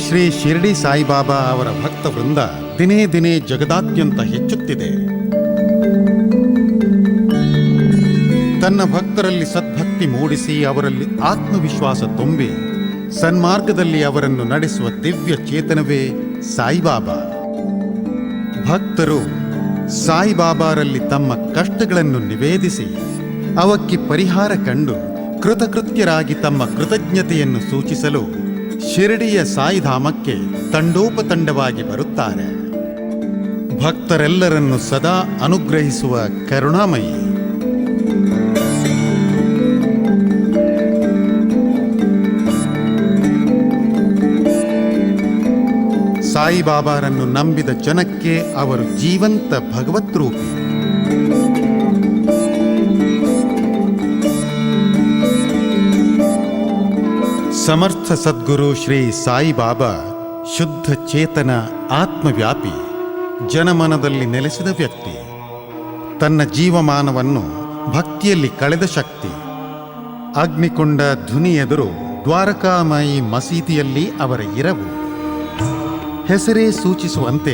ಶ್ರೀ ಶಿರಡಿ ಸಾಯಿಬಾಬಾ ಅವರ ಭಕ್ತ ವೃಂದ ದಿನೇ ದಿನೇ ಜಗದಾದ್ಯಂತ ಹೆಚ್ಚುತ್ತಿದೆ. ತನ್ನ ಭಕ್ತರಲ್ಲಿ ಸದ್ಭಕ್ತಿ ಮೂಡಿಸಿ ಅವರಲ್ಲಿ ಆತ್ಮವಿಶ್ವಾಸ ತುಂಬಿ ಸನ್ಮಾರ್ಗದಲ್ಲಿ ಅವರನ್ನು ನಡೆಸುವ ದಿವ್ಯ ಚೇತನವೇ ಸಾಯಿಬಾಬಾ. ಭಕ್ತರು ಸಾಯಿಬಾಬಾರಲ್ಲಿ ತಮ್ಮ ಕಷ್ಟಗಳನ್ನು ನಿವೇದಿಸಿ ಅವಕ್ಕೆ ಪರಿಹಾರ ಕಂಡು ಕೃತಕೃತ್ಯರಾಗಿ ತಮ್ಮ ಕೃತಜ್ಞತೆಯನ್ನು ಸೂಚಿಸಲು ಶಿರಡಿಯ ಸಾಯಿಧಾಮಕ್ಕೆ ತಂಡೋಪತಂಡವಾಗಿ ಬರುತ್ತಾರೆ. ಭಕ್ತರೆಲ್ಲರನ್ನು ಸದಾ ಅನುಗ್ರಹಿಸುವ ಕರುಣಾಮಯಿ. ಸಾಯಿಬಾಬಾರನ್ನು ನಂಬಿದ ಜನಕ್ಕೆ ಅವರು ಜೀವಂತ ಭಗವತ್ ರೂಪಿ. ಸಮರ್ಥ ಸದ್ಗುರು ಶ್ರೀ ಸಾಯಿಬಾಬಾ ಶುದ್ಧ ಚೇತನ ಆತ್ಮವ್ಯಾಪಿ, ಜನಮನದಲ್ಲಿ ನೆಲೆಸಿದ ವ್ಯಕ್ತಿ. ತನ್ನ ಜೀವಮಾನವನ್ನು ಭಕ್ತಿಯಲ್ಲಿ ಕಳೆದ ಶಕ್ತಿ. ಅಗ್ನಿಕೊಂಡ ಧ್ವನಿ ಎದುರು ದ್ವಾರಕಾಮಾಯಿ ಮಸೀದಿಯಲ್ಲಿ ಅವರ ಇರವು. ಹೆಸರೇ ಸೂಚಿಸುವಂತೆ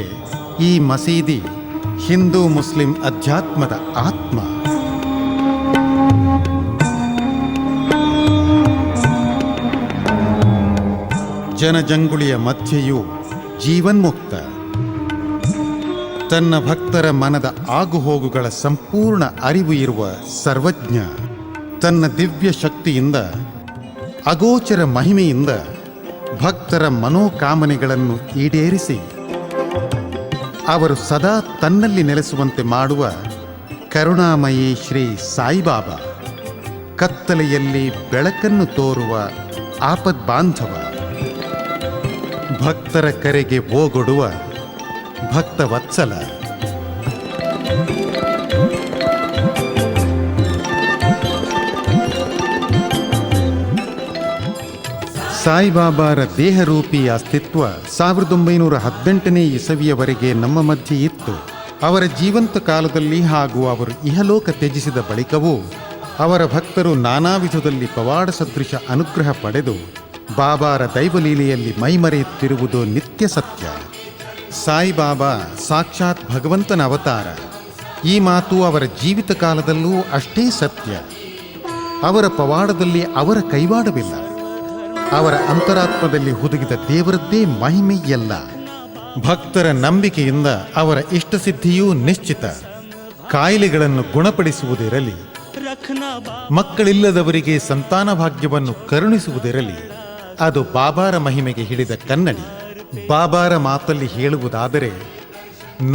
ಈ ಮಸೀದಿ ಹಿಂದೂ ಮುಸ್ಲಿಂ ಅಧ್ಯಾತ್ಮದ ಆತ್ಮ. ಜನಜಂಗುಳಿಯ ಮಧ್ಯೆಯೂ ಜೀವನ್ಮುಕ್ತ. ತನ್ನ ಭಕ್ತರ ಮನದ ಆಗುಹೋಗುಗಳ ಸಂಪೂರ್ಣ ಅರಿವು ಇರುವ ಸರ್ವಜ್ಞ. ತನ್ನ ದಿವ್ಯ ಶಕ್ತಿಯಿಂದ, ಅಗೋಚರ ಮಹಿಮೆಯಿಂದ ಭಕ್ತರ ಮನೋಕಾಮನೆಗಳನ್ನು ಈಡೇರಿಸಿ ಅವರು ಸದಾ ತನ್ನಲ್ಲಿ ನೆಲೆಸುವಂತೆ ಮಾಡುವ ಕರುಣಾಮಯಿ ಶ್ರೀ ಸಾಯಿಬಾಬಾ. ಕತ್ತಲೆಯಲ್ಲಿ ಬೆಳಕನ್ನು ತೋರುವ ಆಪದ್ಬಾಂಧವ. ಭಕ್ತರ ಕರೆಗೆ ಓಗೊಡುವ ಭಕ್ತವತ್ಸಲ. ಸಾಯಿಬಾಬಾರ ದೇಹರೂಪಿ ಅಸ್ತಿತ್ವ 1918ನೇ ಇಸವಿಯವರೆಗೆ ನಮ್ಮ ಮಧ್ಯೆ ಇತ್ತು. ಅವರ ಜೀವಂತ ಕಾಲದಲ್ಲಿ ಹಾಗೂ ಅವರು ಇಹಲೋಕ ತ್ಯಜಿಸಿದ ಬಳಿಕವೂ ಅವರ ಭಕ್ತರು ನಾನಾ ವಿಧದಲ್ಲಿ ಪವಾಡ ಸದೃಶ ಅನುಗ್ರಹ ಪಡೆದು ಬಾಬಾರ ದೈವಲೀಲೆಯಲ್ಲಿ ಮೈಮರೆಯುತ್ತಿರುವುದು ನಿತ್ಯ ಸತ್ಯ. ಸಾಯಿಬಾಬಾ ಸಾಕ್ಷಾತ್ ಭಗವಂತನ ಅವತಾರ. ಈ ಮಾತು ಅವರ ಜೀವಿತ ಕಾಲದಲ್ಲೂ ಅಷ್ಟೇ ಸತ್ಯ. ಅವರ ಪವಾಡದಲ್ಲಿ ಅವರ ಕೈವಾಡವಿಲ್ಲ. ಅವರ ಅಂತರಾತ್ಮದಲ್ಲಿ ಹುದುಗಿದ ದೇವರದ್ದೇ ಮಹಿಮೆಯಲ್ಲ. ಭಕ್ತರ ನಂಬಿಕೆಯಿಂದ ಅವರ ಇಷ್ಟಸಿದ್ಧಿಯೂ ನಿಶ್ಚಿತ. ಕಾಯಿಲೆಗಳನ್ನು ಗುಣಪಡಿಸುವುದಿರಲಿ, ಮಕ್ಕಳಿಲ್ಲದವರಿಗೆ ಸಂತಾನ ಭಾಗ್ಯವನ್ನು ಕರುಣಿಸುವುದಿರಲಿ, ಅದು ಬಾಬಾರ ಮಹಿಮೆಗೆ ಹಿಡಿದ ಕನ್ನಡಿ. ಬಾಬಾರ ಮಾತಲ್ಲಿ ಹೇಳುವುದಾದರೆ,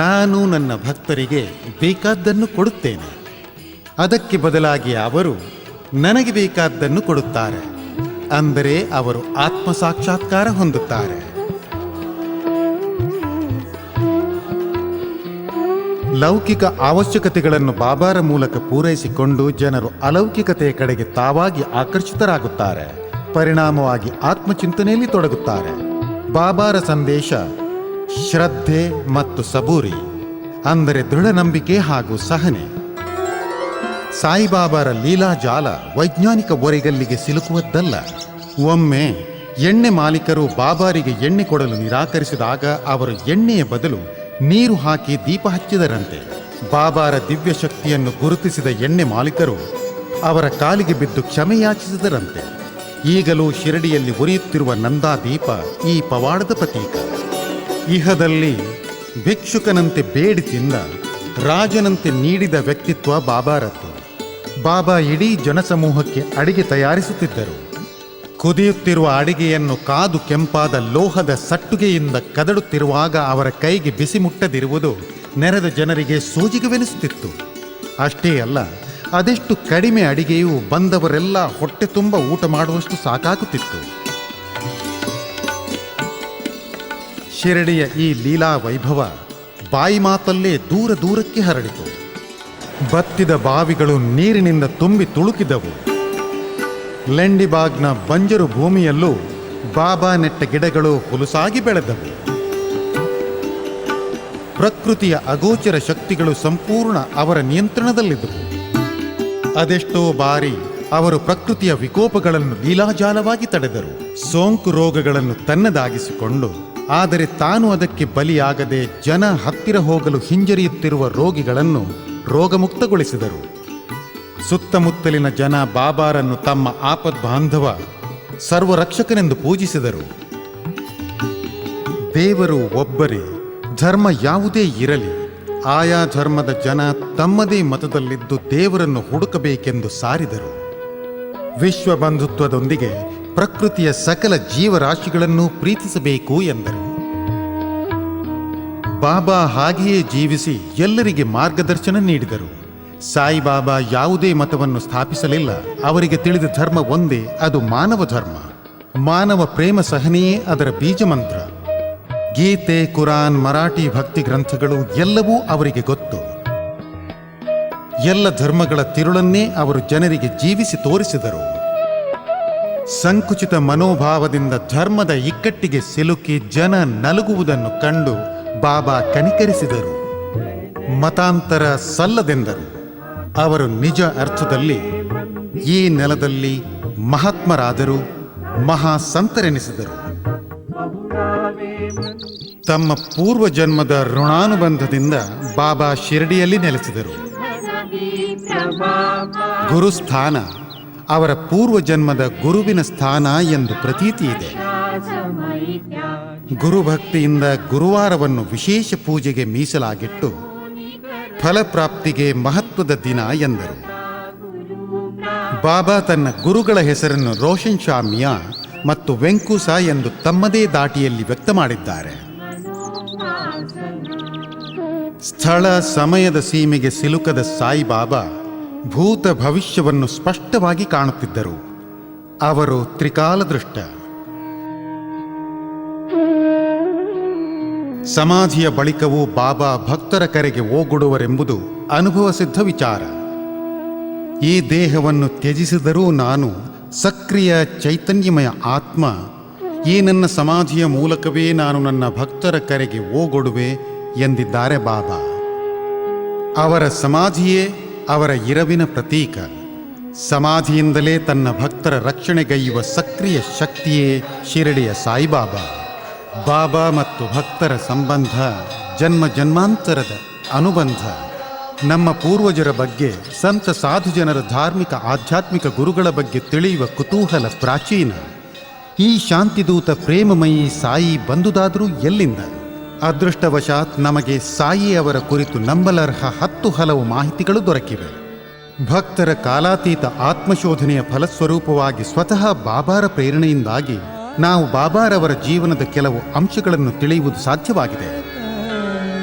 ನಾನು ನನ್ನ ಭಕ್ತರಿಗೆ ಬೇಕಾದ್ದನ್ನು ಕೊಡುತ್ತೇನೆ, ಅದಕ್ಕೆ ಬದಲಾಗಿ ಅವರು ನನಗೆ ಬೇಕಾದ್ದನ್ನು ಕೊಡುತ್ತಾರೆ. ಅಂದರೆ ಅವರು ಆತ್ಮ ಸಾಕ್ಷಾತ್ಕಾರ ಹೊಂದುತ್ತಾರೆ. ಲೌಕಿಕ ಅವಶ್ಯಕತೆಗಳನ್ನು ಬಾಬಾರ ಮೂಲಕ ಪೂರೈಸಿಕೊಂಡು ಜನರು ಅಲೌಕಿಕತೆಯ ಕಡೆಗೆ ತಾವಾಗಿ ಆಕರ್ಷಿತರಾಗುತ್ತಾರೆ. ಪರಿಣಾಮವಾಗಿ ಆತ್ಮಚಿಂತನೆಯಲ್ಲಿ ತೊಡಗುತ್ತಾರೆ. ಬಾಬಾರ ಸಂದೇಶ ಶ್ರದ್ಧೆ ಮತ್ತು ಸಬೂರಿ, ಅಂದರೆ ದೃಢ ನಂಬಿಕೆ ಹಾಗೂ ಸಹನೆ. ಸಾಯಿಬಾಬಾರ ಲೀಲಾಜಾಲ ವೈಜ್ಞಾನಿಕ ಒರೆಗಲ್ಲಿಗೆ ಸಿಲುಕುವುದಲ್ಲ. ಒಮ್ಮೆ ಎಣ್ಣೆ ಮಾಲೀಕರು ಬಾಬಾರಿಗೆ ಎಣ್ಣೆ ಕೊಡಲು ನಿರಾಕರಿಸಿದಾಗ ಅವರು ಎಣ್ಣೆಯ ಬದಲು ನೀರು ಹಾಕಿ ದೀಪ ಹಚ್ಚಿದರಂತೆ. ಬಾಬಾರ ದಿವ್ಯ ಶಕ್ತಿಯನ್ನು ಗುರುತಿಸಿದ ಎಣ್ಣೆ ಮಾಲೀಕರು ಅವರ ಕಾಲಿಗೆ ಬಿದ್ದು ಕ್ಷಮೆಯಾಚಿಸಿದರಂತೆ. ಈಗಲೂ ಶಿರಡಿಯಲ್ಲಿ ಉರಿಯುತ್ತಿರುವ ನಂದಾದೀಪ ಈ ಪವಾಡದ ಪ್ರತೀಕ. ಇಹದಲ್ಲಿ ಭಿಕ್ಷುಕನಂತೆ ಬೇಡಿ ತಿಂದ, ರಾಜನಂತೆ ನೀಡಿದ ವ್ಯಕ್ತಿತ್ವ ಬಾಬಾರದ್ದು. ಬಾಬಾ ಇಡೀ ಜನಸಮೂಹಕ್ಕೆ ಅಡಿಗೆ ತಯಾರಿಸುತ್ತಿದ್ದರು. ಕುದಿಯುತ್ತಿರುವ ಅಡಿಗೆಯನ್ನು ಕಾದು ಕೆಂಪಾದ ಲೋಹದ ಸಟ್ಟುಗೆಯಿಂದ ಕದಡುತ್ತಿರುವಾಗ ಅವರ ಕೈಗೆ ಬಿಸಿ ಮುಟ್ಟದಿರುವುದು ನೆರೆದ ಜನರಿಗೆ ಸೋಜಿಗವೆನಿಸುತ್ತಿತ್ತು. ಅಷ್ಟೇ ಅಲ್ಲ, ಅದೆಷ್ಟು ಕಡಿಮೆ ಅಡಿಗೆಯೂ ಬಂದವರೆಲ್ಲ ಹೊಟ್ಟೆ ತುಂಬ ಊಟ ಮಾಡುವಷ್ಟು ಸಾಕಾಗುತ್ತಿತ್ತು. ಶಿರಡಿಯ ಈ ಲೀಲಾ ವೈಭವ ಬಾಯಿ ಮಾತಲ್ಲೇ ದೂರ ದೂರಕ್ಕೆ ಹರಡಿತು. ಬತ್ತಿದ ಬಾವಿಗಳು ನೀರಿನಿಂದ ತುಂಬಿ ತುಳುಕಿದವು. ಲೆಂಡಿಬಾಗ್ನ ಬಂಜರು ಭೂಮಿಯಲ್ಲೂ ಬಾಬಾ ನೆಟ್ಟ ಗಿಡಗಳು ಹುಲುಸಾಗಿ ಬೆಳೆದವು. ಪ್ರಕೃತಿಯ ಅಗೋಚರ ಶಕ್ತಿಗಳು ಸಂಪೂರ್ಣ ಅವರ ನಿಯಂತ್ರಣದಲ್ಲಿದ್ದವು. ಅದೆಷ್ಟೋ ಬಾರಿ ಅವರು ಪ್ರಕೃತಿಯ ವಿಕೋಪಗಳನ್ನು ಲೀಲಾಜಾಲವಾಗಿ ತಡೆದರು. ಸೋಂಕು ರೋಗಗಳನ್ನು ತನ್ನದಾಗಿಸಿಕೊಂಡು, ಆದರೆ ತಾನು ಅದಕ್ಕೆ ಬಲಿಯಾಗದೆ ಜನ ಹತ್ತಿರ ಹೋಗಲು ಹಿಂಜರಿಯುತ್ತಿರುವ ರೋಗಿಗಳನ್ನು ರೋಗಮುಕ್ತಗೊಳಿಸಿದರು. ಸುತ್ತಮುತ್ತಲಿನ ಜನ ಬಾಬಾರನ್ನು ತಮ್ಮ ಆಪದ್ಬಾಂಧವ, ಸರ್ವರಕ್ಷಕನೆಂದು ಪೂಜಿಸಿದರು. ದೇವರು ಒಬ್ಬರೇ, ಧರ್ಮ ಯಾವುದೇ ಇರಲಿ, ಆಯಾ ಧರ್ಮದ ಜನ ತಮ್ಮದೇ ಮತದಲ್ಲಿದ್ದು ದೇವರನ್ನು ಹುಡುಕಬೇಕೆಂದು ಸಾರಿದರು. ವಿಶ್ವ ಬಂಧುತ್ವದೊಂದಿಗೆ ಪ್ರಕೃತಿಯ ಸಕಲ ಜೀವರಾಶಿಗಳನ್ನು ಪ್ರೀತಿಸಬೇಕು ಎಂದರು. ಬಾಬಾ ಹಾಗೆಯೇ ಜೀವಿಸಿ ಎಲ್ಲರಿಗೆ ಮಾರ್ಗದರ್ಶನ ನೀಡಿದರು. ಸಾಯಿಬಾಬಾ ಯಾವುದೇ ಮತವನ್ನು ಸ್ಥಾಪಿಸಲಿಲ್ಲ. ಅವರಿಗೆ ತಿಳಿದ ಧರ್ಮ ಒಂದೇ, ಅದು ಮಾನವ ಧರ್ಮ. ಮಾನವ ಪ್ರೇಮ ಸಹನೆಯೇ ಅದರ ಬೀಜಮಂತ್ರ. ಗೀತೆ, ಕುರಾನ್, ಮರಾಠಿ ಭಕ್ತಿ ಗ್ರಂಥಗಳು ಎಲ್ಲವೂ ಅವರಿಗೆ ಗೊತ್ತು. ಎಲ್ಲ ಧರ್ಮಗಳ ತಿರುಳನ್ನೇ ಅವರು ಜನರಿಗೆ ಜೀವಿಸಿ ತೋರಿಸಿದರು. ಸಂಕುಚಿತ ಮನೋಭಾವದಿಂದ ಧರ್ಮದ ಇಕ್ಕಟ್ಟಿಗೆ ಸಿಲುಕಿ ಜನ ನಲುಗುವುದನ್ನು ಕಂಡು ಬಾಬಾ ಕನಿಕರಿಸಿದರು. ಮತಾಂತರ ಸಲ್ಲದೆಂದರು. ಅವರು ನಿಜ ಅರ್ಥದಲ್ಲಿ ಈ ನೆಲದಲ್ಲಿ ಮಹಾತ್ಮರಾದರು, ಮಹಾಸಂತರೆನಿಸಿದರು. ತಮ್ಮ ಪೂರ್ವ ಜನ್ಮದ ಋಣಾನುಬಂಧದಿಂದ ಬಾಬಾ ಶಿರಡಿಯಲ್ಲಿ ನೆಲೆಸಿದರು. ಗುರುಸ್ಥಾನ ಅವರ ಪೂರ್ವ ಜನ್ಮದ ಗುರುವಿನ ಸ್ಥಾನ ಎಂದು ಪ್ರತೀತಿ ಇದೆ. ಗುರುಭಕ್ತಿಯಿಂದ ಗುರುವಾರವನ್ನು ವಿಶೇಷ ಪೂಜೆಗೆ ಮೀಸಲಾಗಿಟ್ಟು ಫಲಪ್ರಾಪ್ತಿಗೆ ಮಹತ್ವದ ದಿನ ಎಂದರು. ಬಾಬಾ ತನ್ನ ಗುರುಗಳ ಹೆಸರನ್ನು ರೋಷನ್ ಶಾ ಮಿಯಾ ಮತ್ತು ವೆಂಕೂಸ ಎಂದು ತಮ್ಮದೇ ದಾಟಿಯಲ್ಲಿ ವ್ಯಕ್ತ ಮಾಡಿದ್ದಾರೆ. ಸ್ಥಳ ಸಮಯದ ಸೀಮೆಗೆ ಸಿಲುಕದ ಸಾಯಿಬಾಬಾ ಭೂತ ಭವಿಷ್ಯವನ್ನು ಸ್ಪಷ್ಟವಾಗಿ ಕಾಣುತ್ತಿದ್ದರು. ಅವರು ತ್ರಿಕಾಲದೃಷ್ಟ. ಸಮಾಧಿಯ ಬಳಿಕವೂ ಬಾಬಾ ಭಕ್ತರ ಕರೆಗೆ ಓಗೊಡುವರೆಂಬುದು ಅನುಭವ ಸಿದ್ಧ ವಿಚಾರ. ಈ ದೇಹವನ್ನು ತ್ಯಜಿಸಿದರೂ ನಾನು ಸಕ್ರಿಯ ಚೈತನ್ಯಮಯ ಆತ್ಮ. ಈ ನನ್ನ ಸಮಾಧಿಯ ಮೂಲಕವೇ ನಾನು ನನ್ನ ಭಕ್ತರ ಕರೆಗೆ ಓಗೊಡುವೆ ಎಂದಿದ್ದಾರೆ ಬಾಬಾ. ಅವರ ಸಮಾಧಿಯೇ ಅವರ ಇರವಿನ ಪ್ರತೀಕ. ಸಮಾಧಿಯಿಂದಲೇ ತನ್ನ ಭಕ್ತರ ರಕ್ಷಣೆಗೈಯುವ ಸಕ್ರಿಯ ಶಕ್ತಿಯೇ ಶಿರಡಿಯ ಸಾಯಿಬಾಬಾ. ಬಾಬಾ ಮತ್ತು ಭಕ್ತರ ಸಂಬಂಧ ಜನ್ಮ ಜನ್ಮಾಂತರದ ಅನುಬಂಧ. ನಮ್ಮ ಪೂರ್ವಜರ ಬಗ್ಗೆ, ಸಂತ ಸಾಧು ಜನರ ಧಾರ್ಮಿಕ ಆಧ್ಯಾತ್ಮಿಕ ಗುರುಗಳ ಬಗ್ಗೆ ತಿಳಿಯುವ ಕುತೂಹಲ ಪ್ರಾಚೀನ. ಈ ಶಾಂತಿದೂತ ಪ್ರೇಮಮಯಿ ಸಾಯಿ ಬಂದುದಾದರೂ ಎಲ್ಲಿಂದ? ಅದೃಷ್ಟವಶಾತ್ ನಮಗೆ ಸಾಯಿ ಅವರ ಕುರಿತು ನಂಬಲರ್ಹ 10 ಹಲವು ಮಾಹಿತಿಗಳು ದೊರಕಿವೆ. ಭಕ್ತರ ಕಾಲಾತೀತ ಆತ್ಮಶೋಧನೆಯ ಫಲಸ್ವರೂಪವಾಗಿ ಸ್ವತಃ ಬಾಬಾರ ಪ್ರೇರಣೆಯಿಂದಾಗಿ ನಾವು ಬಾಬಾರವರ ಜೀವನದ ಕೆಲವು ಅಂಶಗಳನ್ನು ತಿಳಿಯುವುದು ಸಾಧ್ಯವಾಗಿದೆ.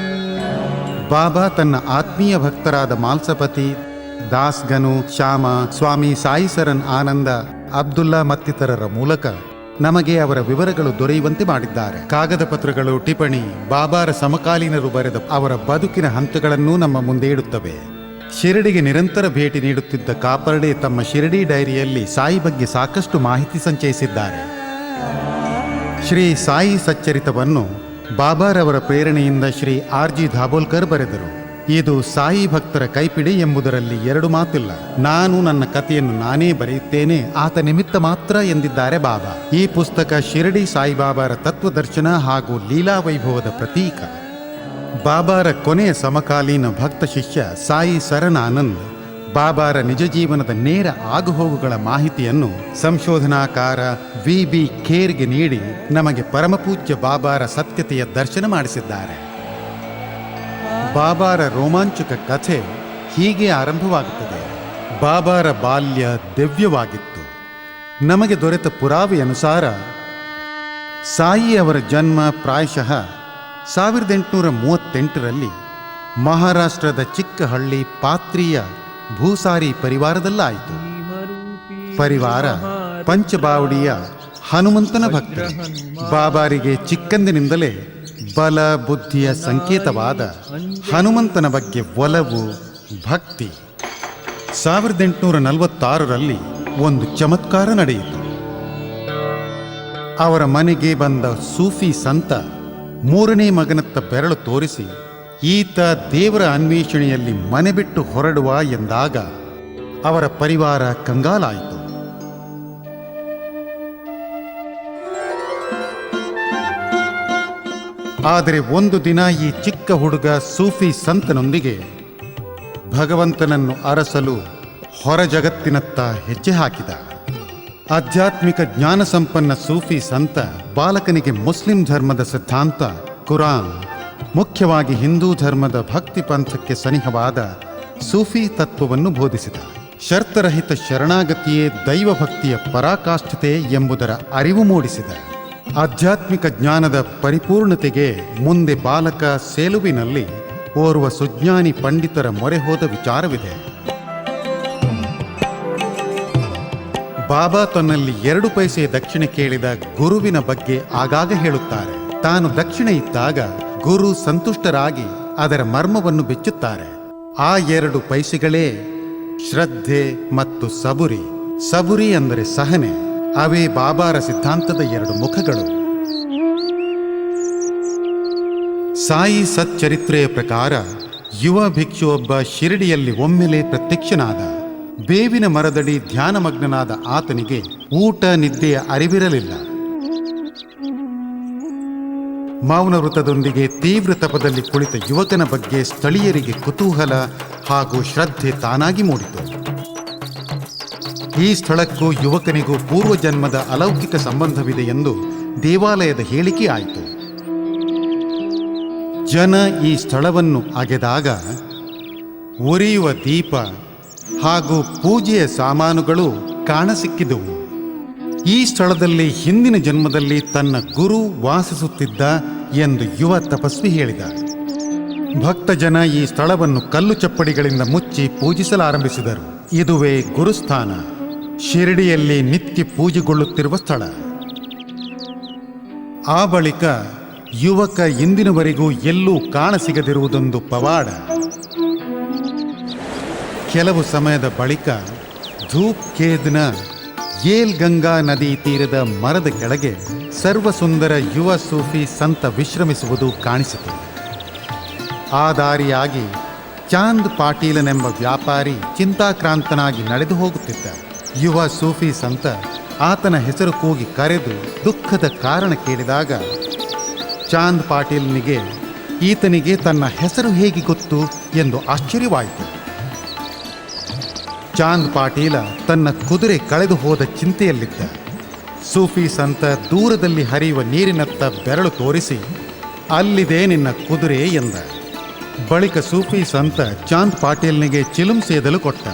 ಬಾಬಾ ತನ್ನ ಆತ್ಮೀಯ ಭಕ್ತರಾದ ಮಾಲ್ಸಪತಿ, ದಾಸ್ಗನು, ಶ್ಯಾಮ, ಸ್ವಾಮಿ ಸಾಯಿಸರನ್ ಆನಂದ, ಅಬ್ದುಲ್ಲಾ ಮತ್ತಿತರರ ಮೂಲಕ ನಮಗೆ ಅವರ ವಿವರಗಳು ದೊರೆಯುವಂತೆ ಮಾಡಿದ್ದಾರೆ. ಕಾಗದ ಪತ್ರಗಳು, ಟಿಪ್ಪಣಿ, ಬಾಬಾರ ಸಮಕಾಲೀನರು ಬರೆದ ಅವರ ಬದುಕಿನ ಹಂತಗಳನ್ನೂ ನಮ್ಮ ಮುಂದೆ ಇಡುತ್ತವೆ. ಶಿರಡಿಗೆ ನಿರಂತರ ಭೇಟಿ ನೀಡುತ್ತಿದ್ದ ಕಾಪರ್ಡೆ ತಮ್ಮ ಶಿರಡಿ ಡೈರಿಯಲ್ಲಿ ಸಾಯಿ ಬಗ್ಗೆ ಸಾಕಷ್ಟು ಮಾಹಿತಿ ಸಂಚಯಿಸಿದ್ದಾರೆ. ಶ್ರೀ ಸಾಯಿ ಸಚ್ಚರಿತವನ್ನು ಬಾಬಾರವರ ಪ್ರೇರಣೆಯಿಂದ ಶ್ರೀ ಆರ್.ಜಿ. ದಾಬೋಲ್ಕರ್ ಬರೆದರು. ಇದು ಸಾಯಿ ಭಕ್ತರ ಕೈಪಿಡಿ ಎಂಬುದರಲ್ಲಿ 2 ಮಾತಿಲ್ಲ. ನಾನು ನನ್ನ ಕಥೆಯನ್ನು ನಾನೇ ಬರೆಯುತ್ತೇನೆ, ಆತ ನಿಮಿತ್ತ ಮಾತ್ರ ಎಂದಿದ್ದಾರೆ ಬಾಬಾ. ಈ ಪುಸ್ತಕ ಶಿರಡಿ ಸಾಯಿಬಾಬಾರ ತತ್ವದರ್ಶನ ಹಾಗೂ ಲೀಲಾ ವೈಭವದ ಪ್ರತೀಕ. ಬಾಬಾರ ಕೊನೆಯ ಸಮಕಾಲೀನ ಭಕ್ತ ಶಿಷ್ಯ ಸಾಯಿ ಸರನಾನಂದ್ ಬಾಬಾರ ನಿಜ ಜೀವನದ ನೇರ ಆಗುಹೋಗುಗಳ ಮಾಹಿತಿಯನ್ನು ಸಂಶೋಧನಾಕಾರ ವಿ.ಬಿ. ಖೇರ್ಗೆ ನೀಡಿ ನಮಗೆ ಪರಮಪೂಜ್ಯ ಬಾಬಾರ ಸತ್ಯತೆಯ ದರ್ಶನ ಮಾಡಿಸಿದ್ದಾರೆ. ಬಾಬಾರ ರೋಮಾಂಚಕ ಕಥೆ ಹೀಗೆ ಆರಂಭವಾಗುತ್ತದೆ. ಬಾಬಾರ ಬಾಲ್ಯ ದಿವ್ಯವಾಗಿತ್ತು. ನಮಗೆ ದೊರೆತ ಪುರಾವೆ ಅನುಸಾರ ಸಾಯಿ ಅವರ ಜನ್ಮ ಪ್ರಾಯಶಃ 1838ರಲ್ಲಿ ಮಹಾರಾಷ್ಟ್ರದ ಚಿಕ್ಕ ಹಳ್ಳಿ ಪಾತ್ರಿಯ ಭೂಸಾರಿ ಪರಿವಾರದಲ್ಲಾಯಿತು. ಪರಿವಾರ ಪಂಚಬಾವಡಿಯ ಹನುಮಂತನ ಭಕ್ತ. ಬಾಬಾರಿಗೆ ಚಿಕ್ಕಂದಿನಿಂದಲೇ ಬಲ ಬುದ್ಧಿಯ ಸಂಕೇತವಾದ ಹನುಮಂತನ ಬಗ್ಗೆ ಒಲವು, ಭಕ್ತಿ. 1846ರಲ್ಲಿ ಒಂದು ಚಮತ್ಕಾರ ನಡೆಯಿತು. ಅವರ ಮನೆಗೆ ಬಂದ ಸೂಫಿ ಸಂತ 3ನೇ ಮಗನತ್ತ ಬೆರಳು ತೋರಿಸಿ, ಈತ ದೇವರ ಅನ್ವೇಷಣೆಯಲ್ಲಿ ಮನೆ ಬಿಟ್ಟು ಹೊರಡುವ ಎಂದಾಗ ಅವರ ಪರಿವಾರ ಕಂಗಾಲಾಯಿತು. ಆದರೆ ಒಂದು ದಿನ ಈ ಚಿಕ್ಕ ಹುಡುಗ ಸೂಫಿ ಸಂತನೊಂದಿಗೆ ಭಗವಂತನನ್ನು ಅರಸಲು ಹೊರ ಜಗತ್ತಿನತ್ತ ಹೆಜ್ಜೆ ಹಾಕಿದ. ಆಧ್ಯಾತ್ಮಿಕ ಜ್ಞಾನ ಸಂಪನ್ನ ಸೂಫಿ ಸಂತ ಬಾಲಕನಿಗೆ ಮುಸ್ಲಿಂ ಧರ್ಮದ ಸಿದ್ಧಾಂತ, ಕುರಾನ್, ಮುಖ್ಯವಾಗಿ ಹಿಂದೂ ಧರ್ಮದ ಭಕ್ತಿ ಪಂಥಕ್ಕೆ ಸನಿಹವಾದ ಸೂಫಿ ತತ್ವವನ್ನು ಬೋಧಿಸಿದ. ಶರ್ತರಹಿತ ಶರಣಾಗತಿಯೇ ದೈವಭಕ್ತಿಯ ಪರಾಕಾಷ್ಠತೆ ಎಂಬುದರ ಅರಿವು ಮೂಡಿಸಿದ. ಆಧ್ಯಾತ್ಮಿಕ ಜ್ಞಾನದ ಪರಿಪೂರ್ಣತೆಗೆ ಮುಂದೆ ಬಾಲಕ ಸೇಲುವಿನಲ್ಲಿ ಓರ್ವ ಸುಜ್ಞಾನಿ ಪಂಡಿತರ ಮೊರೆ ಹೋದ ವಿಚಾರವಿದೆ. ಬಾಬಾ ತನ್ನಲ್ಲಿ 2 ಪೈಸೆ ದಕ್ಷಿಣೆ ಕೇಳಿದ ಗುರುವಿನ ಬಗ್ಗೆ ಆಗಾಗ ಹೇಳುತ್ತಾರೆ. ತಾನು ದಕ್ಷಿಣೆ ಇದ್ದಾಗ ಗುರು ಸಂತುಷ್ಟರಾಗಿ ಅದರ ಮರ್ಮವನ್ನು ಬಿಚ್ಚುತ್ತಾರೆ. ಆ 2 ಪೈಸೆಗಳೇ ಶ್ರದ್ಧೆ ಮತ್ತು ಸಬುರಿ. ಸಬುರಿ ಅಂದರೆ ಸಹನೆ. ಅವೇ ಬಾಬಾರ ಸಿದ್ಧಾಂತದ 2 ಮುಖಗಳು. ಸಾಯಿ ಸಚ್ಚರಿತ್ರೆಯ ಪ್ರಕಾರ ಯುವ ಭಿಕ್ಷುವೊಬ್ಬ ಶಿರಡಿಯಲ್ಲಿ ಒಮ್ಮೆಲೆ ಪ್ರತ್ಯಕ್ಷನಾದ. ಬೇವಿನ ಮರದಡಿ ಧ್ಯಾನಮಗ್ನನಾದ ಆತನಿಗೆ ಊಟ ನಿದ್ದೆಯ ಅರಿವಿರಲಿಲ್ಲ. ಮೌನ ವೃತದೊಂದಿಗೆ ತೀವ್ರ ತಪದಲ್ಲಿ ಕುಳಿತ ಯುವಕನ ಬಗ್ಗೆ ಸ್ಥಳೀಯರಿಗೆ ಕುತೂಹಲ ಹಾಗೂ ಶ್ರದ್ಧೆ ತಾನಾಗಿ ಮೂಡಿತು. ಈ ಸ್ಥಳಕ್ಕೂ ಯುವಕನಿಗೂ ಪೂರ್ವಜನ್ಮದ ಅಲೌಕಿಕ ಸಂಬಂಧವಿದೆ ಎಂದು ದೇವಾಲಯದ ಹೇಳಿಕೆ ಆಯಿತು. ಜನ ಈ ಸ್ಥಳವನ್ನು ಅಗೆದಾಗ ಉರಿಯುವ ದೀಪ ಹಾಗೂ ಪೂಜೆಯ ಸಾಮಾನುಗಳು ಕಾಣಸಿಕ್ಕಿದವು. ಈ ಸ್ಥಳದಲ್ಲಿ ಹಿಂದಿನ ಜನ್ಮದಲ್ಲಿ ತನ್ನ ಗುರು ವಾಸಿಸುತ್ತಿದ್ದ ಎಂದು ಯುವ ತಪಸ್ವಿ ಹೇಳಿದ. ಭಕ್ತ ಜನ ಈ ಸ್ಥಳವನ್ನು ಕಲ್ಲು ಚಪ್ಪಡಿಗಳಿಂದ ಮುಚ್ಚಿ ಪೂಜಿಸಲಾರಂಭಿಸಿದರು. ಇದುವೇ ಗುರುಸ್ಥಾನ, ಶಿರಡಿಯಲ್ಲಿ ನಿತ್ಯ ಪೂಜೆಗೊಳ್ಳುತ್ತಿರುವ ಸ್ಥಳ. ಆ ಬಳಿಕ ಯುವಕ ಇಂದಿನವರೆಗೂ ಎಲ್ಲೂ ಕಾಣಸಿಗದಿರುವುದೊಂದು ಪವಾಡ. ಕೆಲವು ಸಮಯದ ಬಳಿಕ ಧೂಪ್ ಖೇದ್ನ ಏಲ್ ಗಂಗಾ ನದಿ ತೀರದ ಮರದ ಕೆಳಗೆ ಸರ್ವಸುಂದರ ಯುವ ಸೂಫಿ ಸಂತ ವಿಶ್ರಮಿಸುವುದು ಕಾಣಿಸಿತು. ಆ ದಾರಿಯಾಗಿ ಚಾಂದ್ ಪಾಟೀಲನೆಂಬ ವ್ಯಾಪಾರಿ ಚಿಂತಾಕ್ರಾಂತನಾಗಿ ನಡೆದು ಹೋಗುತ್ತಿದ್ದ. ಯುವ ಸೂಫಿ ಸಂತ ಆತನ ಹೆಸರು ಕೂಗಿ ಕರೆದು ದುಃಖದ ಕಾರಣ ಕೇಳಿದಾಗ ಚಾಂದ್ ಪಾಟೀಲ್ನಿಗೆ ಈತನಿಗೆ ತನ್ನ ಹೆಸರು ಹೇಗೆ ಗೊತ್ತು ಎಂದು ಆಶ್ಚರ್ಯವಾಯಿತು. ಚಾಂದ್ ಪಾಟೀಲ ತನ್ನ ಕುದುರೆ ಕಳೆದು ಹೋದ ಚಿಂತೆಯಲ್ಲಿದ್ದ. ಸೂಫಿ ಸಂತ ದೂರದಲ್ಲಿ ಹರಿಯುವ ನೀರಿನತ್ತ ಬೆರಳು ತೋರಿಸಿ, ಅಲ್ಲಿದೆ ನಿನ್ನ ಕುದುರೆ ಎಂದ. ಬಳಿಕ ಸೂಫಿ ಸಂತ ಚಾಂದ್ ಪಾಟೀಲ್ನಿಗೆ ಚಿಲುಂ ಸೇದಲು ಕೊಟ್ಟ.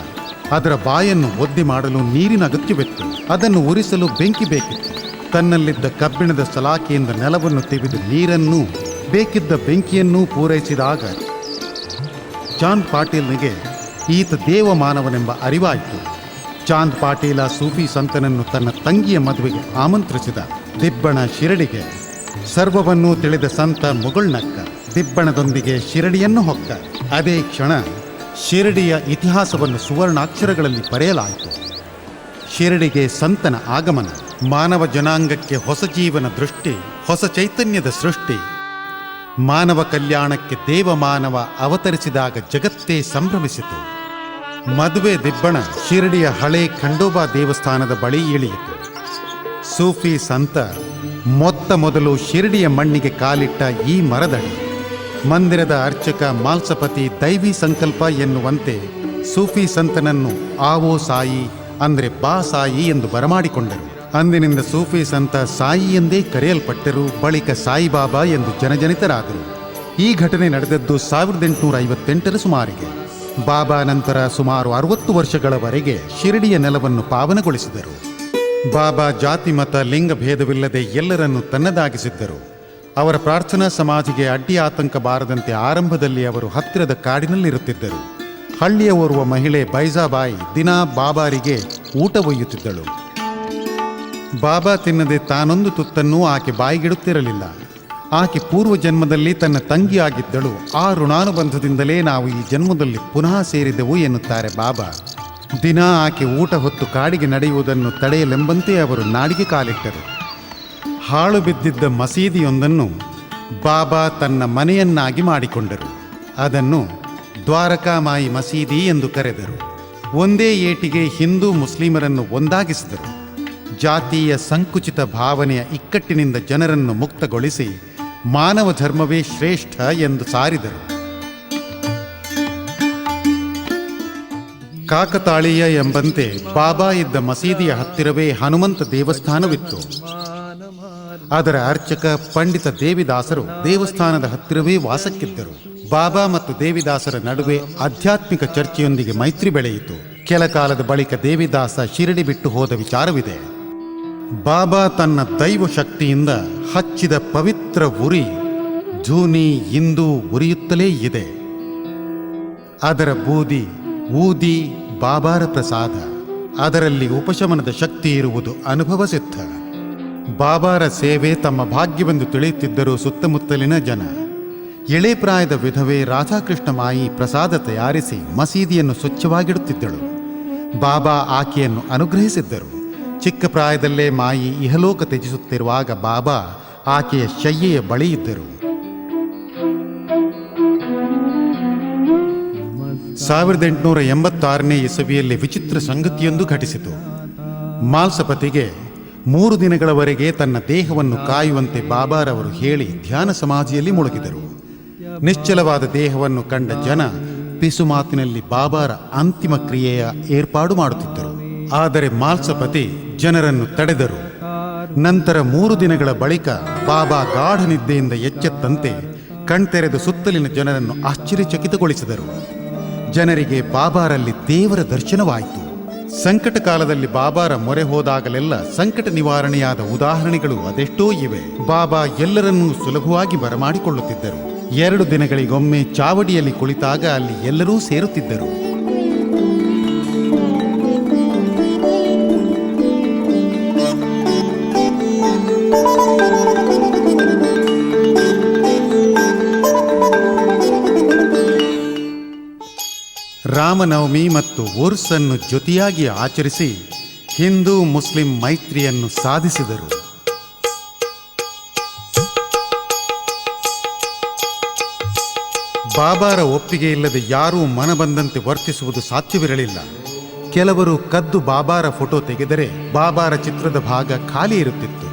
ಅದರ ಬಾಯನ್ನು ಒದ್ದೆ ಮಾಡಲು ನೀರಿನ ಅಗತ್ಯವಿತ್ತು. ಅದನ್ನು ಉರಿಸಲು ಬೆಂಕಿ ಬೇಕಿತ್ತು. ತನ್ನಲ್ಲಿದ್ದ ಕಬ್ಬಿಣದ ಸಲಾಕೆಯಿಂದ ನೆಲವನ್ನು ತೆಗೆದು ನೀರನ್ನೂ ಬೇಕಿದ್ದ ಬೆಂಕಿಯನ್ನೂ ಪೂರೈಸಿದಾಗ ಚಾಂದ್ ಪಾಟೀಲ್ನಿಗೆ ಈತ ದೇವಮಾನವನೆಂಬ ಅರಿವಾಯಿತು. ಚಾಂದ್ ಪಾಟೀಲ ಸೂಫಿ ಸಂತನನ್ನು ತನ್ನ ತಂಗಿಯ ಮದುವೆಗೆ ಆಮಂತ್ರಿಸಿದ. ದಿಬ್ಬಣ ಶಿರಡಿಗೆ. ಸರ್ವವನ್ನೂ ತಿಳಿದ ಸಂತ ಮುಗುಳ್ನಕ್ಕ. ದಿಬ್ಬಣದೊಂದಿಗೆ ಶಿರಡಿಯನ್ನು ಹೊಕ್ಕ. ಅದೇ ಕ್ಷಣ ಶಿರಡಿಯ ಇತಿಹಾಸವನ್ನು ಸುವರ್ಣಾಕ್ಷರಗಳಲ್ಲಿ ಬರೆಯಲಾಯಿತು. ಶಿರಡಿಗೆ ಸಂತನ ಆಗಮನ, ಮಾನವ ಜನಾಂಗಕ್ಕೆ ಹೊಸ ಜೀವನ ದೃಷ್ಟಿ, ಹೊಸ ಚೈತನ್ಯದ ಸೃಷ್ಟಿ. ಮಾನವ ಕಲ್ಯಾಣಕ್ಕೆ ದೇವಮಾನವ ಅವತರಿಸಿದಾಗ ಜಗತ್ತೇ ಸಂಭ್ರಮಿಸಿತು. ಮದುವೆ ದಿಬ್ಬಣ ಶಿರಡಿಯ ಹಳೆ ಖಂಡೋಬಾ ದೇವಸ್ಥಾನದ ಬಳಿ ಇಳಿಯಿತು. ಸೂಫಿ ಸಂತ ಮೊತ್ತ ಮೊದಲು ಶಿರಡಿಯ ಮಣ್ಣಿಗೆ ಕಾಲಿಟ್ಟ ಈ ಮರದಡಿ. ಮಂದಿರದ ಅರ್ಚಕ ಮಾಲ್ಸಪತಿ ದೈವಿ ಸಂಕಲ್ಪ ಎನ್ನುವಂತೆ ಸೂಫಿ ಸಂತನನ್ನು ಆವೋ ಸಾಯಿ ಅಂದರೆ ಬಾ ಸಾಯಿ ಎಂದು ಬರಮಾಡಿಕೊಂಡರು. ಅಂದಿನಿಂದ ಸೂಫಿ ಸಂತ ಸಾಯಿ ಎಂದೇ ಕರೆಯಲ್ಪಟ್ಟರು. ಬಳಿಕ ಸಾಯಿಬಾಬಾ ಎಂದು ಜನಜನಿತರಾದರು. ಈ ಘಟನೆ ನಡೆದದ್ದು 1858ರ ಸುಮಾರಿಗೆ. ಬಾಬಾ ನಂತರ ಸುಮಾರು 60 ವರ್ಷಗಳವರೆಗೆ ಶಿರಡಿಯ ನೆಲವನ್ನು ಪಾವನಗೊಳಿಸಿದರು. ಬಾಬಾ ಜಾತಿ ಮತ ಲಿಂಗ ಭೇದವಿಲ್ಲದೆ ಎಲ್ಲರನ್ನೂ ತನ್ನದಾಗಿಸಿದ್ದರು. ಅವರ ಪ್ರಾರ್ಥನಾ ಸಮಾಧಿಗೆ ಅಡ್ಡಿ ಆತಂಕ ಬಾರದಂತೆ ಆರಂಭದಲ್ಲಿ ಅವರು ಹತ್ತಿರದ ಕಾಡಿನಲ್ಲಿರುತ್ತಿದ್ದರು. ಹಳ್ಳಿಯ ಓರ್ವ ಮಹಿಳೆ ಬೈಜಾಬಾಯಿ ದಿನಾ ಬಾಬಾರಿಗೆ ಊಟ ಒಯ್ಯುತ್ತಿದ್ದಳು. ಬಾಬಾ ತಿನ್ನದೆ ತಾನೊಂದು ತುತ್ತನ್ನೂ ಆಕೆ ಬಾಯಿಗಿಡುತ್ತಿರಲಿಲ್ಲ. ಆಕೆ ಪೂರ್ವ ಜನ್ಮದಲ್ಲಿ ತನ್ನ ತಂಗಿಯಾಗಿದ್ದಳು. ಆ ಋಣಾನುಬಂಧದಿಂದಲೇ ನಾವು ಈ ಜನ್ಮದಲ್ಲಿ ಪುನಃ ಸೇರಿದೆವು ಎನ್ನುತ್ತಾರೆ ಬಾಬಾ. ದಿನ ಆಕೆ ಊಟ ಹೊತ್ತು ಕಾಡಿಗೆ ನಡೆಯುವುದನ್ನು ತಡೆಯಲೆಂಬಂತೆ ಅವರು ನಾಡಿಗೆ ಕಾಲಿಟ್ಟರು. ಹಾಳು ಬಿದ್ದಿದ್ದ ಮಸೀದಿಯೊಂದನ್ನು ಬಾಬಾ ತನ್ನ ಮನೆಯನ್ನಾಗಿ ಮಾಡಿಕೊಂಡರು. ಅದನ್ನು ದ್ವಾರಕಾಮಾಯಿ ಮಸೀದಿ ಎಂದು ಕರೆದರು. ಒಂದೇ ಏಟಿಗೆ ಹಿಂದೂ ಮುಸ್ಲಿಮರನ್ನು ಒಂದಾಗಿಸಿದರು. ಜಾತೀಯ ಸಂಕುಚಿತ ಭಾವನೆಯ ಇಕ್ಕಟ್ಟಿನಿಂದ ಜನರನ್ನು ಮುಕ್ತಗೊಳಿಸಿ ಮಾನವ ಧರ್ಮವೇ ಶ್ರೇಷ್ಠ ಎಂದು ಸಾರಿದರು. ಕಾಕತಾಳೀಯ ಎಂಬಂತೆ ಬಾಬಾ ಇದ್ದ ಮಸೀದಿಯ ಹತ್ತಿರವೇ ಹನುಮಂತ ದೇವಸ್ಥಾನವಿತ್ತು. ಅದರ ಅರ್ಚಕ ಪಂಡಿತ ದೇವಿದಾಸರು ದೇವಸ್ಥಾನದ ಹತ್ತಿರವೇ ವಾಸಕ್ಕಿದ್ದರು. ಬಾಬಾ ಮತ್ತು ದೇವಿದಾಸರ ನಡುವೆ ಆಧ್ಯಾತ್ಮಿಕ ಚರ್ಚೆಯೊಂದಿಗೆ ಮೈತ್ರಿ ಬೆಳೆಯಿತು. ಕೆಲ ಕಾಲದ ಬಳಿಕ ದೇವಿದಾಸ ಶಿರಡಿ ಬಿಟ್ಟು ಹೋದ ವಿಚಾರವಿದೆ. ಬಾಬಾ ತನ್ನ ದೈವ ಶಕ್ತಿಯಿಂದ ಹಚ್ಚಿದ ಪವಿತ್ರ ಉರಿ ಧೂನಿ ಇಂದೂ ಉರಿಯುತ್ತಲೇ ಇದೆ. ಅದರ ಬೂದಿ ಊದಿ ಬಾಬಾರ ಪ್ರಸಾದ. ಅದರಲ್ಲಿ ಉಪಶಮನದ ಶಕ್ತಿ ಇರುವುದು ಅನುಭವ ಸಿದ್ಧ. ಬಾಬಾರ ಸೇವೆ ತಮ್ಮ ಭಾಗ್ಯವೆಂದು ತಿಳಿಯುತ್ತಿದ್ದರು ಸುತ್ತಮುತ್ತಲಿನ ಜನ. ಎಳೆ ಪ್ರಾಯದ ವಿಧವೆ ರಾಧಾಕೃಷ್ಣ ಮಾಯಿ ಪ್ರಸಾದ ತಯಾರಿಸಿ ಮಸೀದಿಯನ್ನು ಸ್ವಚ್ಛವಾಗಿಡುತ್ತಿದ್ದಳು. ಬಾಬಾ ಆಕೆಯನ್ನು ಅನುಗ್ರಹಿಸಿದ್ದರು. ಚಿಕ್ಕ ಪ್ರಾಯದಲ್ಲೇ ಮಾಯಿ ಇಹಲೋಕ ತ್ಯಜಿಸುತ್ತಿರುವಾಗ ಬಾಬಾ ಆಕೆಯ ಶಯ್ಯೆಯ ಬಳಿ ಇದ್ದರು. 1886ನೇ ಇಸವಿಯಲ್ಲಿ ವಿಚಿತ್ರ ಸಂಗತಿಯೊಂದು ಘಟಿಸಿತು. ಮಾಲ್ಸಪತಿಗೆ 3 ದಿನಗಳವರೆಗೆ ತನ್ನ ದೇಹವನ್ನು ಕಾಯುವಂತೆ ಬಾಬಾರವರು ಹೇಳಿ ಧ್ಯಾನ ಸಮಾಧಿಯಲ್ಲಿ ಮುಳುಗಿದರು. ನಿಶ್ಚಲವಾದ ದೇಹವನ್ನು ಕಂಡ ಜನ ಪಿಸು ಮಾತಿನಲ್ಲಿ ಬಾಬಾರ ಅಂತಿಮ ಕ್ರಿಯೆಯ ಏರ್ಪಾಡು ಮಾಡುತ್ತಿದ್ದರು. ಆದರೆ ಮಾಲ್ಸಪತಿ ಜನರನ್ನು ತಡೆದರು. ನಂತರ 3 ದಿನಗಳ ಬಳಿಕ ಬಾಬಾ ಗಾಢ ನಿದ್ದೆಯಿಂದ ಎಚ್ಚೆತ್ತಂತೆ ಕಣ್ತೆರೆದು ಸುತ್ತಲಿನ ಜನರನ್ನು ಆಶ್ಚರ್ಯಚಕಿತಗೊಳಿಸಿದರು. ಜನರಿಗೆ ಬಾಬಾರಲ್ಲಿ ದೇವರ ದರ್ಶನವಾಯಿತು. ಸಂಕಟ ಕಾಲದಲ್ಲಿ ಬಾಬಾರ ಮೊರೆ ಹೋದಾಗಲೆಲ್ಲ ಸಂಕಟ ನಿವಾರಣೆಯಾದ ಉದಾಹರಣೆಗಳು ಅದೆಷ್ಟೋ ಇವೆ. ಬಾಬಾ ಎಲ್ಲರನ್ನೂ ಸುಲಭವಾಗಿ ಬರಮಾಡಿಕೊಳ್ಳುತ್ತಿದ್ದರು. 2 ದಿನಗಳಿಗೊಮ್ಮೆ ಚಾವಡಿಯಲ್ಲಿ ಕುಳಿತಾಗ ಅಲ್ಲಿ ಎಲ್ಲರೂ ಸೇರುತ್ತಿದ್ದರು. ರಾಮನವಮಿ ಮತ್ತು ಉರ್ಸ್ ಅನ್ನು ಜೊತೆಯಾಗಿ ಆಚರಿಸಿ ಹಿಂದೂ ಮುಸ್ಲಿಂ ಮೈತ್ರಿಯನ್ನು ಸಾಧಿಸಿದರು. ಬಾಬಾರ ಒಪ್ಪಿಗೆ ಇಲ್ಲದೆ ಯಾರೂ ಮನಬಂದಂತೆ ವರ್ತಿಸುವುದು ಸಾಧ್ಯವಿರಲಿಲ್ಲ. ಕೆಲವರು ಕದ್ದು ಬಾಬಾರ ಫೋಟೋ ತೆಗೆದರೆ ಬಾಬಾರ ಚಿತ್ರದ ಭಾಗ ಖಾಲಿ ಇರುತ್ತಿತ್ತು.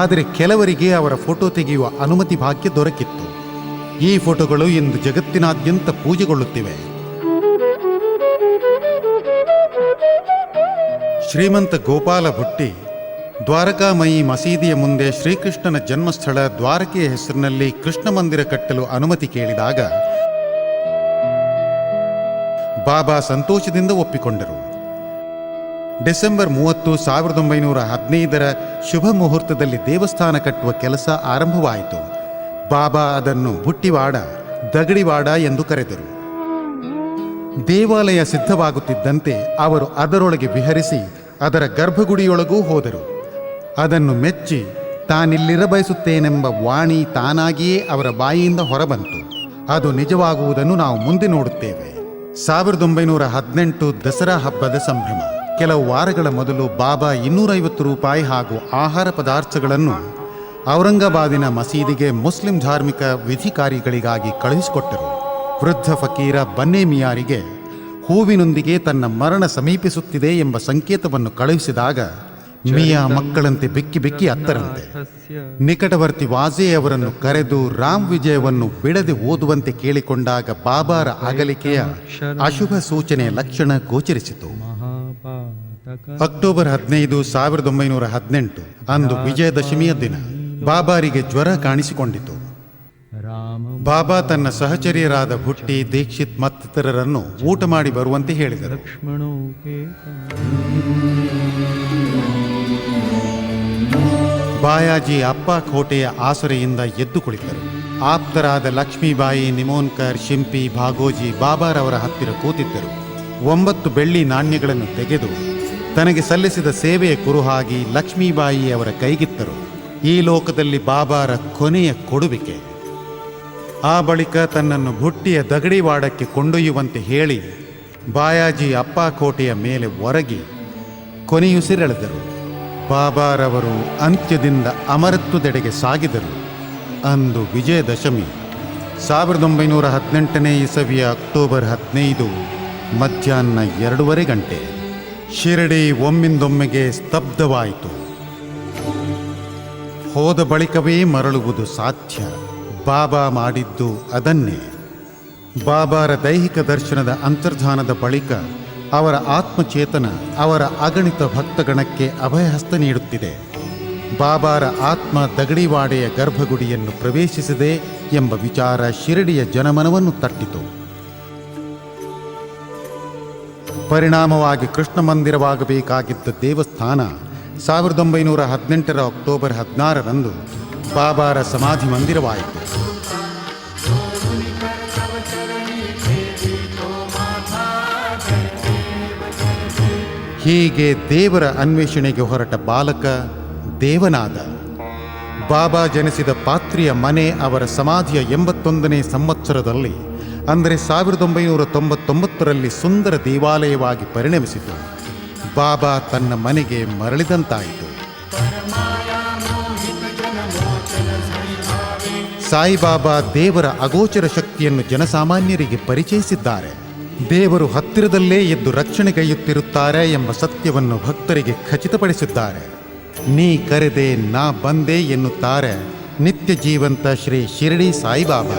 ಆದರೆ ಕೆಲವರಿಗೆ ಅವರ ಫೋಟೋ ತೆಗೆಯುವ ಅನುಮತಿ ಭಾಗ್ಯ ದೊರಕಿತ್ತು. ಈ ಫೋಟೋಗಳು ಇಂದು ಜಗತ್ತಿನಾದ್ಯಂತ ಪೂಜೆಗೊಳ್ಳುತ್ತಿವೆ. ಶ್ರೀಮಂತ ಗೋಪಾಲ ಭುಟ್ಟಿ ದ್ವಾರಕಾಮಯಿ ಮಸೀದಿಯ ಮುಂದೆ ಶ್ರೀಕೃಷ್ಣನ ಜನ್ಮಸ್ಥಳ ದ್ವಾರಕೆಯ ಹೆಸರಿನಲ್ಲಿ ಕೃಷ್ಣ ಮಂದಿರ ಕಟ್ಟಲು ಅನುಮತಿ ಕೇಳಿದಾಗ ಬಾಬಾ ಸಂತೋಷದಿಂದ ಒಪ್ಪಿಕೊಂಡರು. ಡಿಸೆಂಬರ್ 30, 1915ರ ಶುಭ ಮುಹೂರ್ತದಲ್ಲಿ ದೇವಸ್ಥಾನ ಕಟ್ಟುವ ಕೆಲಸ ಆರಂಭವಾಯಿತು. ಬಾಬಾ ಅದನ್ನು ಭುಟ್ಟಿವಾಡ, ದಗಡಿವಾಡ ಎಂದು ಕರೆದರು. ದೇವಾಲಯ ಸಿದ್ಧವಾಗುತ್ತಿದ್ದಂತೆ ಅವರು ಅದರೊಳಗೆ ವಿಹರಿಸಿ ಅದರ ಗರ್ಭಗುಡಿಯೊಳಗೂ ಹೋದರು. ಅದನ್ನು ಮೆಚ್ಚಿ ತಾನಿಲ್ಲಿರಬಯಸುತ್ತೇನೆಂಬ ವಾಣಿ ತಾನಾಗಿಯೇ ಅವರ ಬಾಯಿಯಿಂದ ಹೊರಬಂತು. ಅದು ನಿಜವಾಗುವುದನ್ನು ನಾವು ಮುಂದೆ ನೋಡುತ್ತೇವೆ. 1918 ದಸರಾ ಹಬ್ಬದ ಸಂಭ್ರಮ. ಕೆಲವು ವಾರಗಳ ಮೊದಲು ಬಾಬಾ 250 ರೂಪಾಯಿ ಹಾಗೂ ಆಹಾರ ಪದಾರ್ಥಗಳನ್ನು ಔರಂಗಾಬಾದಿನ ಮಸೀದಿಗೆ ಮುಸ್ಲಿಂ ಧಾರ್ಮಿಕ ವಿಧಿಕಾರಿಗಳಿಗಾಗಿ ಕಳುಹಿಸಿಕೊಟ್ಟರು. ವೃದ್ಧ ಫಕೀರ ಬನ್ನೇ ಮಿಯಾರಿಗೆ ಹೂವಿನೊಂದಿಗೆ ತನ್ನ ಮರಣ ಸಮೀಪಿಸುತ್ತಿದೆ ಎಂಬ ಸಂಕೇತವನ್ನು ಕಳುಹಿಸಿದಾಗ ಮಿಯಾ ಮಕ್ಕಳಂತೆ ಬೆಕ್ಕಿ ಬೆಕ್ಕಿ ಅತ್ತರಂತೆ. ನಿಕಟವರ್ತಿ ವಾಜೆ ಅವರನ್ನು ಕರೆದು ರಾಮ್ ವಿಜಯವನ್ನು ಬಿಡದೆ ಓದುವಂತೆ ಕೇಳಿಕೊಂಡಾಗ ಬಾಬಾರ ಅಗಲಿಕೆಯ ಅಶುಭ ಸೂಚನೆಯ ಲಕ್ಷಣ ಗೋಚರಿಸಿತು. ಅಕ್ಟೋಬರ್ 15, 1918 ಅಂದು ವಿಜಯದಶಮಿಯ ದಿನ. ಬಾಬಾರಿಗೆ ಜ್ವರ ಕಾಣಿಸಿಕೊಂಡಿತು. ಬಾಬಾ ತನ್ನ ಸಹಚರ್ಯರಾದ ಭುಟ್ಟಿ, ದೀಕ್ಷಿತ್ ಮತ್ತಿತರರನ್ನು ಊಟ ಮಾಡಿ ಬರುವಂತೆ ಹೇಳಿದರು. ಬಾಯಾಜಿ ಅಪ್ಪ ಕೋಟೆಯ ಆಸರೆಯಿಂದ ಎದ್ದು ಕುಳಿತರು. ಆಪ್ತರಾದ ಲಕ್ಷ್ಮೀಬಾಯಿ, ನಿಮೋನ್ಕರ್, ಶಿಂಪಿ, ಭಾಗೋಜಿ ಬಾಬಾರವರ ಹತ್ತಿರ ಕೂತಿದ್ದರು. 9 ಬೆಳ್ಳಿ ನಾಣ್ಯಗಳನ್ನು ತೆಗೆದು ತನಗೆ ಸಲ್ಲಿಸಿದ ಸೇವೆಯ ಕುರುಹಾಗಿ ಲಕ್ಷ್ಮೀಬಾಯಿ ಅವರ ಕೈಗಿತ್ತರು. ಈ ಲೋಕದಲ್ಲಿ ಬಾಬಾರ ಕೊನೆಯ ಕೊಡುವಿಕೆ. ಆ ಬಳಿಕ ತನ್ನನ್ನು ಭುಟ್ಟಿಯ ದಗಡಿವಾಡಕ್ಕೆ ಕೊಂಡೊಯ್ಯುವಂತೆ ಹೇಳಿ ಬಾಯಾಜಿ ಅಪ್ಪ ಕೋಟೆಯ ಮೇಲೆ ಒರಗಿ ಕೊನೆಯುಸಿರೆಳೆದರು. ಬಾಬಾರವರು ಅಂತ್ಯದಿಂದ ಅಮರತ್ವದೆಡೆಗೆ ಸಾಗಿದರು. ಅಂದು ವಿಜಯದಶಮಿ. 1918ನೇ ಇಸವಿಯ ಅಕ್ಟೋಬರ್ 15 ಮಧ್ಯಾಹ್ನ 2:30 ಗಂಟೆ. ಶಿರಡಿ ಒಮ್ಮಿಂದೊಮ್ಮೆಗೆ ಸ್ತಬ್ಧವಾಯಿತು. ಹೋದ ಬಳಿಕವೇ ಮರಳುವುದು ಸಾಧ್ಯ. ಬಾಬಾ ಮಾಡಿದ್ದು ಅದನ್ನೇ. ಬಾಬಾರ ದೈಹಿಕ ದರ್ಶನದ ಅಂತರ್ಧಾನದ ಬಳಿಕ ಅವರ ಆತ್ಮಚೇತನ ಅವರ ಅಗಣಿತ ಭಕ್ತಗಣಕ್ಕೆ ಅಭಯಹಸ್ತ ನೀಡುತ್ತಿದೆ. ಬಾಬಾರ ಆತ್ಮ ದಗಡಿವಾಡೆಯ ಗರ್ಭಗುಡಿಯನ್ನು ಪ್ರವೇಶಿಸಿದೆ ಎಂಬ ವಿಚಾರ ಶಿರಡಿಯ ಜನಮನವನ್ನು ತಟ್ಟಿತು. ಪರಿಣಾಮವಾಗಿ ಕೃಷ್ಣ ಮಂದಿರವಾಗಬೇಕಾಗಿದ್ದ ದೇವಸ್ಥಾನ 1918 ಅಕ್ಟೋಬರ್ 16ರಂದು ಬಾಬಾರ ಸಮಾಧಿ ಮಂದಿರವಾಯಿತು. ಹೀಗೆ ದೇವರ ಅನ್ವೇಷಣೆಗೆ ಹೊರಟ ಬಾಲಕ ದೇವನಾದ. ಬಾಬಾ ಜನಿಸಿದ ಪಾತ್ರಿಯ ಮನೆ ಅವರ ಸಮಾಧಿಯ 81ನೇ ಸಂವತ್ಸರದಲ್ಲಿ, ಅಂದರೆ 1999ರಲ್ಲಿ ಸುಂದರ ದೇವಾಲಯವಾಗಿ ಪರಿಣಮಿಸಿತು. ಬಾಬಾ ತನ್ನ ಮನೆಗೆ ಮರಳಿದಂತಾಯಿತು. ಸಾಯಿಬಾಬಾ ದೇವರ ಅಗೋಚರ ಶಕ್ತಿಯನ್ನು ಜನಸಾಮಾನ್ಯರಿಗೆ ಪರಿಚಯಿಸಿದ್ದಾರೆ. ದೇವರು ಹತ್ತಿರದಲ್ಲೇ ಎದ್ದು ರಕ್ಷಣೆಗೈಯುತ್ತಿರುತ್ತಾರೆ ಎಂಬ ಸತ್ಯವನ್ನು ಭಕ್ತರಿಗೆ ಖಚಿತಪಡಿಸಿದ್ದಾರೆ. ನೀ ಕರೆದೆ ನಾ ಬಂದೆ ಎನ್ನುತ್ತಾರೆ ನಿತ್ಯ ಜೀವಂತ ಶ್ರೀ ಶಿರಡಿ ಸಾಯಿಬಾಬಾ.